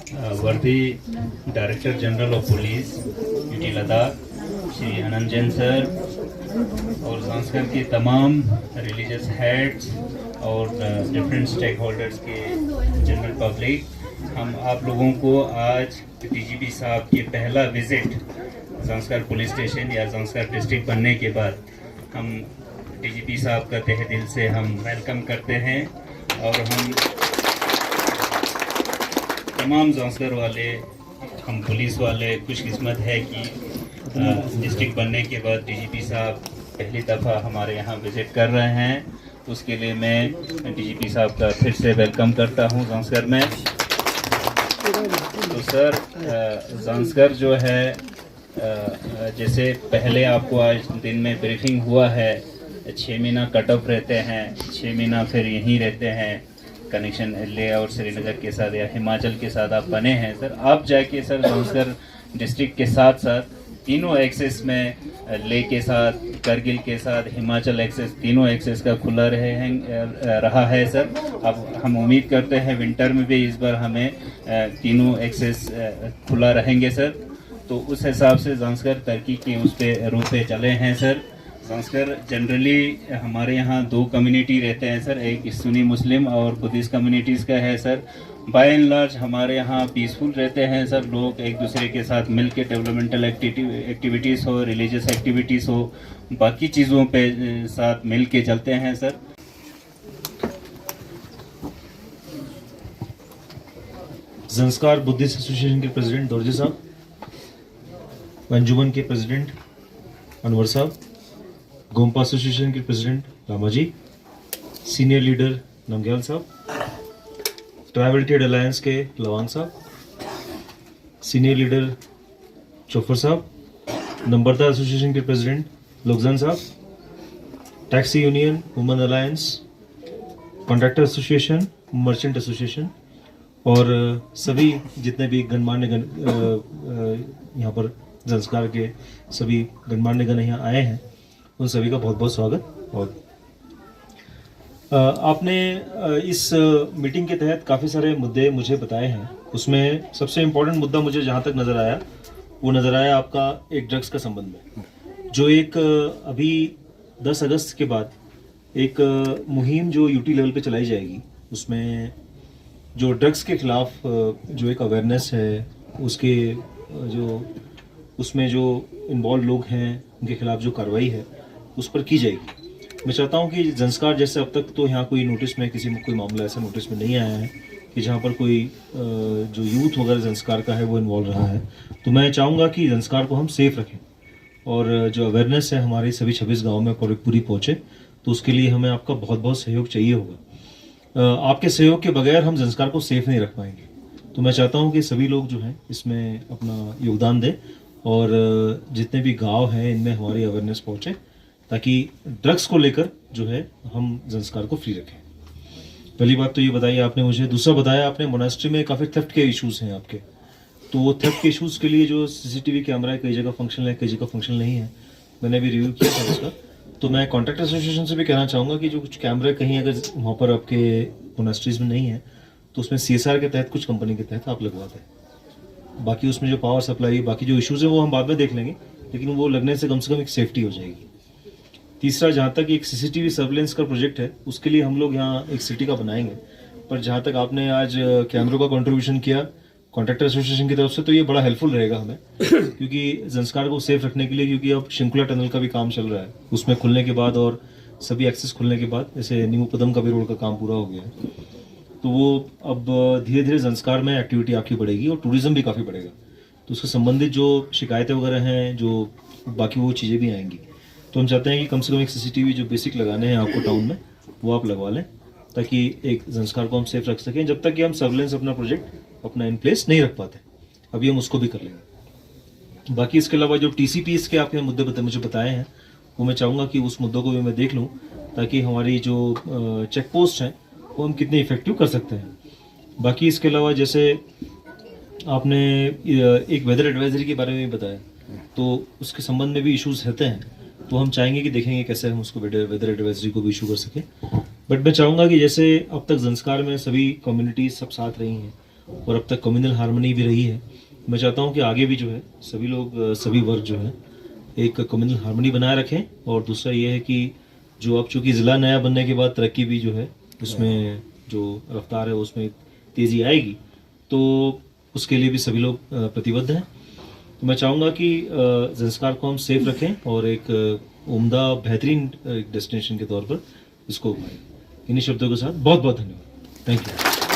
वर्दी director general of police UT Ladakh Shri Anand Jain sir और संस्कार के तमाम रिलीजियस हेड्स और डिफरेंट स्टेक होल्डर्स के जनरल पब्लिक, हम आप लोगों को आज डीजीपी साहब की पहला विजिट संस्कार पुलिस स्टेशन या संस्कार डिस्ट्रिक्ट बनने के बाद हम डीजीपी साहब का तहे दिल से हम वेलकम करते हैं। और हम तमाम संस्कार वाले, हम पुलिस वाले खुशकिस्मत है कि डिस्ट्रिक्ट बनने के बाद डीजीपी साहब पहली दफ़ा हमारे यहाँ विज़िट कर रहे हैं। उसके लिए मैं डीजीपी साहब का फिर से वेलकम करता हूँ संस्कार में। तो सर, संस्कार जो है जैसे पहले आपको आज दिन में ब्रीफिंग हुआ है, 6 महीना कट ऑफ रहते हैं, 6 महीना फिर यहीं रहते हैं, कनेक्शन ले और श्रीनगर के साथ या हिमाचल के साथ आप बने हैं। सर आप जाके सर संस्कार डिस्ट्रिक्ट के साथ साथ तीनों एक्सेस में ले के साथ, करगिल के साथ, हिमाचल एक्सेस, तीनों एक्सेस का खुला रहा है सर। अब हम उम्मीद करते हैं विंटर में भी इस बार हमें तीनों एक्सेस खुला रहेंगे सर। तो उस हिसाब से संस्कार तरक्की के उस पे रूप पे चले हैं सर। संस्कार जनरली हमारे यहाँ 2 कम्युनिटी रहते हैं सर, एक सुन्नी मुस्लिम और बुद्धिस्ट कम्युनिटीज़ का है सर। बाय एंड लार्ज हमारे यहाँ पीसफुल रहते हैं सर, लोग एक दूसरे के साथ मिल के डेवलपमेंटल एक्टिविटीज़ हो, रिलीजियस एक्टिविटीज़ हो, बाकी चीज़ों पे साथ मिल के चलते हैं सर। संस्कार बुद्धिस्ट एसोसिएशन के प्रेसिडेंट दौरजी साहब, अंजुमन के प्रेसिडेंट अनवर साहब, गोम्पा एसोसिएशन के president Ramaji, senior leader Namgyal साहब, ट्राइबल ट्रेड अलायंस के लवांग साहब, सीनियर लीडर चोफर साहब, नंबरदार एसोसिएशन के प्रेसिडेंट लोकजन साहब, taxi union, women alliance, contractor association, merchant association और सभी जितने भी गणमान्य यहाँ पर संस्कार के सभी गणमान्य गण यहाँ आए हैं, उन सभी का बहुत बहुत स्वागत। और आपने इस मीटिंग के तहत काफ़ी सारे मुद्दे मुझे बताए हैं। उसमें सबसे इम्पोर्टेंट मुद्दा मुझे जहाँ तक नज़र आया वो नज़र आया आपका एक ड्रग्स का संबंध में, जो एक अभी 10 अगस्त के बाद एक मुहिम जो यूटी लेवल पे चलाई जाएगी, उसमें जो ड्रग्स के खिलाफ जो एक अवेयरनेस है, उसके जो उसमें जो इन्वॉल्व लोग हैं उनके खिलाफ जो कार्रवाई है उस पर की जाएगी। मैं चाहता हूं कि संस्कार जैसे अब तक तो यहाँ कोई नोटिस में किसी में कोई मामला ऐसा नोटिस में नहीं आया है कि जहाँ पर कोई जो यूथ वगैरह संस्कार का है वो इन्वॉल्व रहा है। तो मैं चाहूँगा कि संस्कार को हम सेफ रखें और जो अवेयरनेस है हमारे सभी 26 गाँव में पूरी पहुँचे, तो उसके लिए हमें आपका बहुत बहुत सहयोग चाहिए होगा। आपके सहयोग के बगैर हम संस्कार को सेफ नहीं रख पाएंगे। तो मैं चाहता हूँ कि सभी लोग जो हैं इसमें अपना योगदान दें और जितने भी गांव हैं इनमें हमारी अवेयरनेस पहुँचे, ताकि ड्रग्स को लेकर जो है हम संस्कार को फ्री रखें। पहली बात तो ये बताइए आपने मुझे। दूसरा बताया आपने मोनास्ट्री में काफ़ी थेफ्ट के इश्यूज़ हैं आपके, तो वो थेफ्ट के इश्यूज़ के लिए जो सीसीटीवी कैमरा है कई जगह फंक्शनल है, कई जगह फंक्शनल नहीं है। मैंने भी रिव्यू किया था उसका। तो मैं कॉन्ट्रैक्टर एसोसिएशन से भी कहना चाहूँगा कि जो कुछ कैमरे कहीं अगर वहाँ पर आपके मोनास्ट्रीज में नहीं है तो उसमें CSR के तहत, कुछ कंपनी के तहत आप लगवा दें। बाकी उसमें जो पावर सप्लाई, बाकी जो इश्यूज़ है वो हम बाद में देख लेंगे, लेकिन वो लगने से कम एक सेफ्टी हो जाएगी। तीसरा, जहाँ तक एक CCTV सर्विलेंस का प्रोजेक्ट है उसके लिए हम लोग यहाँ एक सिटी का बनाएंगे, पर जहाँ तक आपने आज कैमरों का कंट्रीब्यूशन किया कॉन्ट्रैक्टर एसोसिएशन की तरफ से, तो ये बड़ा हेल्पफुल रहेगा हमें क्योंकि संस्कार को सेफ रखने के लिए, क्योंकि अब शृंखला टनल का भी काम चल रहा है, उसमें खुलने के बाद और सभी एक्सेस खुलने के बाद जैसे नीमू पदम का भी रोड का काम पूरा हो गया है, तो वो अब धीरे धीरे संस्कार में एक्टिविटी आपकी बढ़ेगी और टूरिज्म भी काफ़ी बढ़ेगा। तो उससे संबंधित जो शिकायतें वगैरह हैं, जो बाकी वो चीज़ें भी आएंगी। तो हम चाहते हैं कि कम से कम एक CCTV जो बेसिक लगाने हैं आपको टाउन में वो आप लगवा लें, ताकि एक संस्कार को हम सेफ रख सकें, जब तक कि हम सर्विलेंस अपना प्रोजेक्ट अपना इन प्लेस नहीं रख पाते। अभी हम उसको भी कर लेंगे। बाकी इसके अलावा जो TCPs के आपने मुद्दे मुझे बताए हैं, वो मैं चाहूँगा कि उस मुद्दों को भी मैं देख लूँ, ताकि हमारी जो चेक पोस्ट हैं वो हम कितने इफेक्टिव कर सकते हैं। बाकी इसके अलावा जैसे आपने एक वेदर एडवाइजरी के बारे में भी बताया, तो उसके संबंध में भी इश्यूज रहते हैं, तो हम चाहेंगे कि देखेंगे कैसे हम उसको वेदर एडवाइजरी को भी इशू कर सकें। बट मैं चाहूँगा कि जैसे अब तक संस्कार में सभी कम्युनिटीज सब साथ रही हैं और अब तक कम्युनल हार्मनी भी रही है। मैं चाहता हूँ कि आगे भी जो है सभी लोग सभी वर्ग जो है एक कम्युनल हार्मनी बनाए रखें। और दूसरा ये है कि जो अब चूंकि ज़िला नया बनने के बाद तरक्की भी जो है उसमें जो रफ्तार है उसमें तेज़ी आएगी, तो उसके लिए भी सभी लोग प्रतिबद्ध हैं। तो मैं चाहूँगा कि ज़ंस्कार को हम सेफ रखें और एक उम्दा बेहतरीन डेस्टिनेशन के तौर पर इसको उभारें। इन्हीं शब्दों के साथ बहुत बहुत धन्यवाद। Thank you.